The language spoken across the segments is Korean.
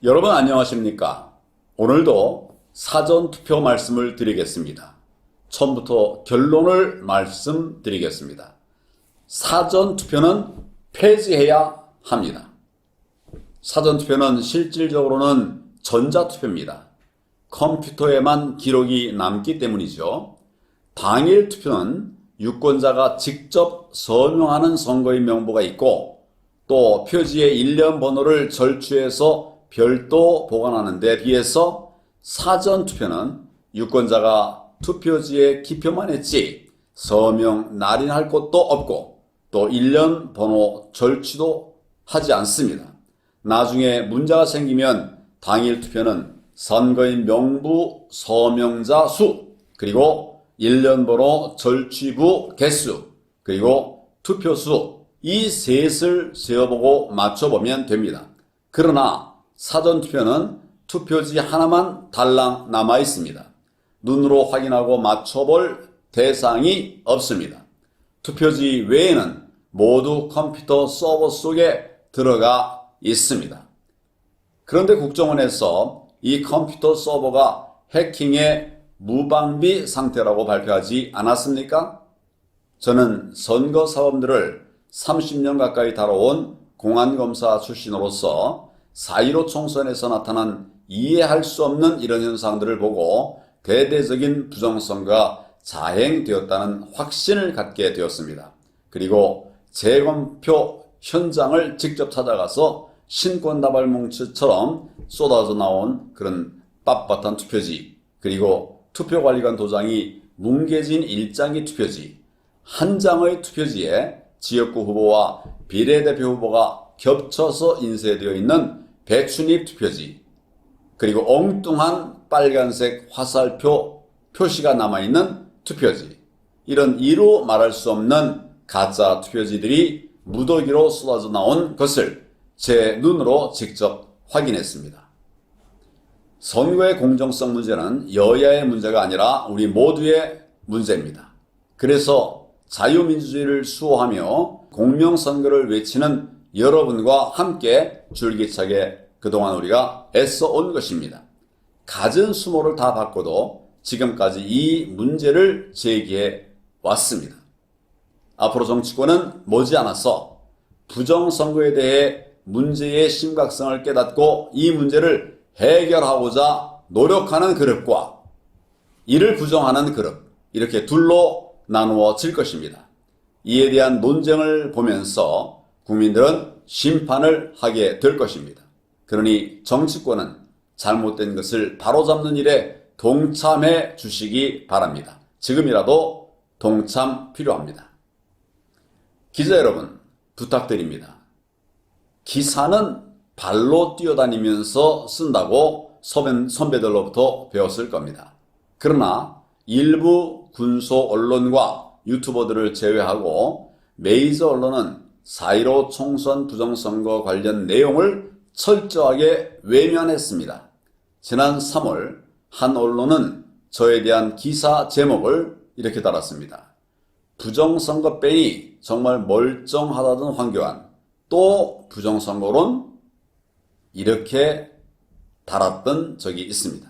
여러분 안녕하십니까? 오늘도 사전투표 말씀을 드리겠습니다. 처음부터 결론을 말씀드리겠습니다. 사전투표는 폐지해야 합니다. 사전투표는 실질적으로는 전자투표입니다. 컴퓨터에만 기록이 남기 때문이죠. 당일 투표는 유권자가 직접 서명하는 선거인 명부가 있고 또 표지의 일련 번호를 절취해서 별도 보관하는 데 비해서 사전투표는 유권자가 투표지에 기표만 했지 서명 날인할 것도 없고 또 일련 번호 절취도 하지 않습니다. 나중에 문제가 생기면 당일 투표는 선거인 명부 서명자 수 그리고 일련 번호 절취부 개수 그리고 투표수 이 셋을 세어보고 맞춰보면 됩니다. 그러나 사전투표는 투표지 하나만 달랑 남아 있습니다. 눈으로 확인하고 맞춰볼 대상이 없습니다. 투표지 외에는 모두 컴퓨터 서버 속에 들어가 있습니다. 그런데 국정원에서 이 컴퓨터 서버가 해킹의 무방비 상태라고 발표하지 않았습니까? 저는 선거 사범들을 30년 가까이 다뤄온 공안검사 출신으로서 4.15 총선에서 나타난 이해할 수 없는 이런 현상들을 보고 대대적인 부정선거가 자행되었다는 확신을 갖게 되었습니다. 그리고 재검표 현장을 직접 찾아가서 신권다발뭉치처럼 쏟아져 나온 그런 빳빳한 투표지 그리고 투표관리관 도장이 뭉개진 일장기 투표지 한 장의 투표지에 지역구 후보와 비례대표 후보가 겹쳐서 인쇄되어 있는 배춧잎 투표지 그리고 엉뚱한 빨간색 화살표 표시가 남아있는 투표지 이런 이루 말할 수 없는 가짜 투표지들이 무더기로 쏟아져 나온 것을 제 눈으로 직접 확인했습니다. 선거의 공정성 문제는 여야의 문제가 아니라 우리 모두의 문제입니다. 그래서 자유민주주의를 수호하며 공명선거를 외치는 여러분과 함께 줄기차게 그동안 우리가 애써 온 것입니다. 갖은 수모를 다 바꿔도 지금까지 이 문제를 제기해 왔습니다. 앞으로 정치권은 머지않아서 부정선거에 대해 문제의 심각성을 깨닫고 이 문제를 해결하고자 노력하는 그룹과 이를 부정하는 그룹 이렇게 둘로 나누어질 것입니다. 이에 대한 논쟁을 보면서 국민들은 심판을 하게 될 것입니다. 그러니 정치권은 잘못된 것을 바로잡는 일에 동참해 주시기 바랍니다. 지금이라도 동참 필요합니다. 기자 여러분 부탁드립니다. 기사는 발로 뛰어다니면서 쓴다고 선배들로부터 배웠을 겁니다. 그러나 일부 군소 언론과 유튜버들을 제외하고 메이저 언론은 4.15 총선 부정선거 관련 내용을 철저하게 외면했습니다. 지난 3월 한 언론은 저에 대한 기사 제목을 이렇게 달았습니다. 부정선거 빼니 정말 멀쩡하다던 황교안 또 부정선거론 이렇게 달았던 적이 있습니다.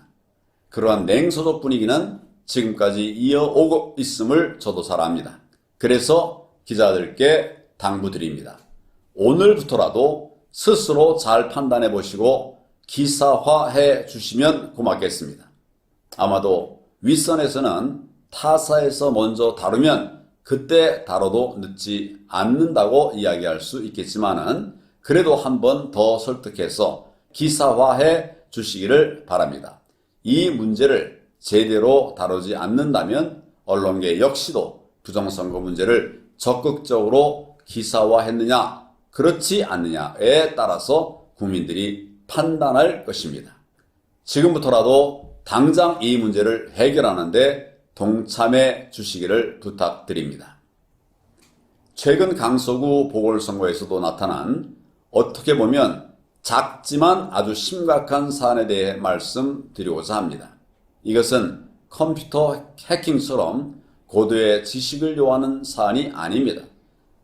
그러한 냉소적 분위기는 지금까지 이어오고 있음을 저도 잘 압니다. 그래서 기자들께 당부드립니다. 오늘부터라도 스스로 잘 판단해 보시고 기사화해 주시면 고맙겠습니다. 아마도 윗선에서는 타사에서 먼저 다루면 그때 다뤄도 늦지 않는다고 이야기할 수 있겠지만은 그래도 한 번 더 설득해서 기사화해 주시기를 바랍니다. 이 문제를 제대로 다루지 않는다면 언론계 역시도 부정선거 문제를 적극적으로 기사화했느냐 그렇지 않느냐에 따라서 국민들이 판단할 것입니다. 지금부터라도 당장 이 문제를 해결하는 데 동참해 주시기를 부탁드립니다. 최근 강서구 보궐선거에서도 나타난 어떻게 보면 작지만 아주 심각한 사안에 대해 말씀드리고자 합니다. 이것은 컴퓨터 해킹처럼 고도의 지식을 요하는 사안이 아닙니다.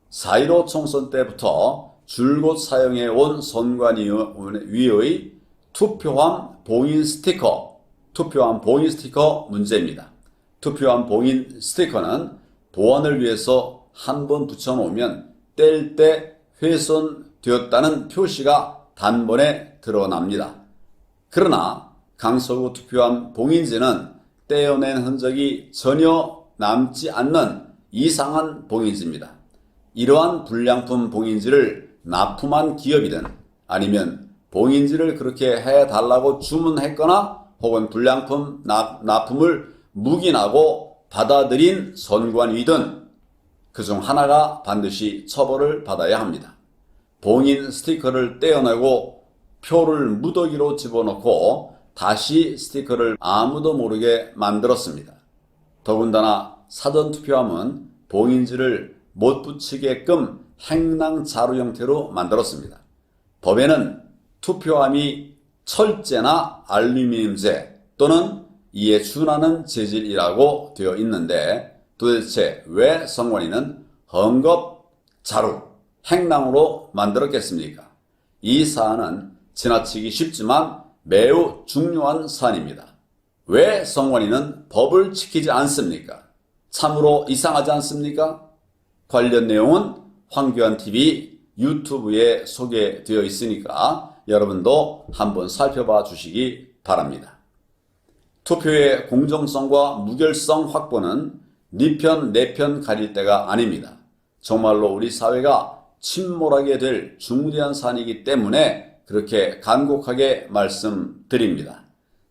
4.15 총선 때부터 줄곧 사용해온 선관위의 투표함 봉인 스티커, 투표함 봉인 스티커 문제입니다. 투표함 봉인 스티커는 보안을 위해서 한번 붙여놓으면 뗄 때 훼손되었다는 표시가 단번에 드러납니다. 그러나 강서구 투표함 봉인지는 떼어낸 흔적이 전혀 남지 않는 이상한 봉인지입니다. 이러한 불량품 봉인지를 납품한 기업이든 아니면 봉인지를 그렇게 해달라고 주문했거나 혹은 불량품 납품을 묵인하고 받아들인 선관위든 그중 하나가 반드시 처벌을 받아야 합니다. 봉인 스티커를 떼어내고 표를 무더기로 집어넣고 다시 스티커를 아무도 모르게 만들었습니다. 더군다나 사전투표함은 봉인지를 못 붙이게끔 행랑 자루 형태로 만들었습니다. 법에는 투표함이 철제나 알루미늄재 또는 이에 준하는 재질이라고 되어 있는데 도대체 왜 선관위는 헝겊 자루, 행랑으로 만들었겠습니까? 이 사안은 지나치기 쉽지만 매우 중요한 사안입니다. 왜 선관위는 법을 지키지 않습니까? 참으로 이상하지 않습니까? 관련 내용은 황교안TV 유튜브에 소개되어 있으니까 여러분도 한번 살펴봐 주시기 바랍니다. 투표의 공정성과 무결성 확보는 네 편, 내 편 가릴 때가 아닙니다. 정말로 우리 사회가 침몰하게 될 중대한 사안이기 때문에 그렇게 간곡하게 말씀드립니다.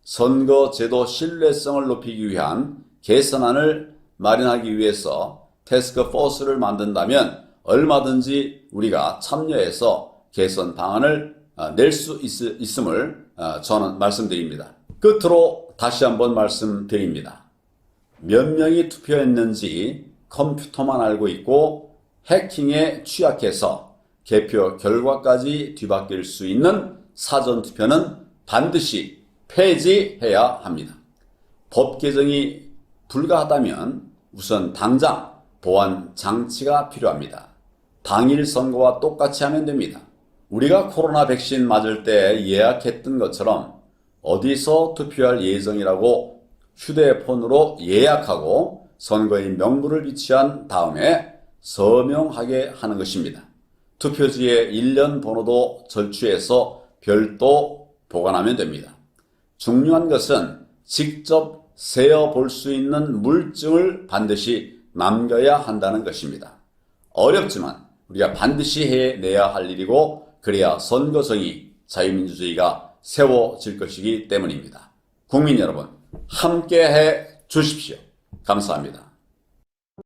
선거제도 신뢰성을 높이기 위한 개선안을 마련하기 위해서 태스크포스를 만든다면 얼마든지 우리가 참여해서 개선 방안을 낼 수 있음을 저는 말씀드립니다. 끝으로 다시 한번 말씀드립니다. 몇 명이 투표했는지 컴퓨터만 알고 있고 해킹에 취약해서 개표 결과까지 뒤바뀔 수 있는 사전투표는 반드시 폐지해야 합니다. 법 개정이 불가하다면 우선 당장 보안 장치가 필요합니다. 당일 선거와 똑같이 하면 됩니다. 우리가 코로나 백신 맞을 때 예약했던 것처럼 어디서 투표할 예정이라고 휴대폰으로 예약하고 선거인 명부를 비치한 다음에 서명하게 하는 것입니다. 투표지의 일련 번호도 절취해서 별도 보관하면 됩니다. 중요한 것은 직접 세어볼 수 있는 물증을 반드시 남겨야 한다는 것입니다. 어렵지만 우리가 반드시 해내야 할 일이고 그래야 선거정의, 자유민주주의가 세워질 것이기 때문입니다. 국민 여러분, 함께 해 주십시오. 감사합니다.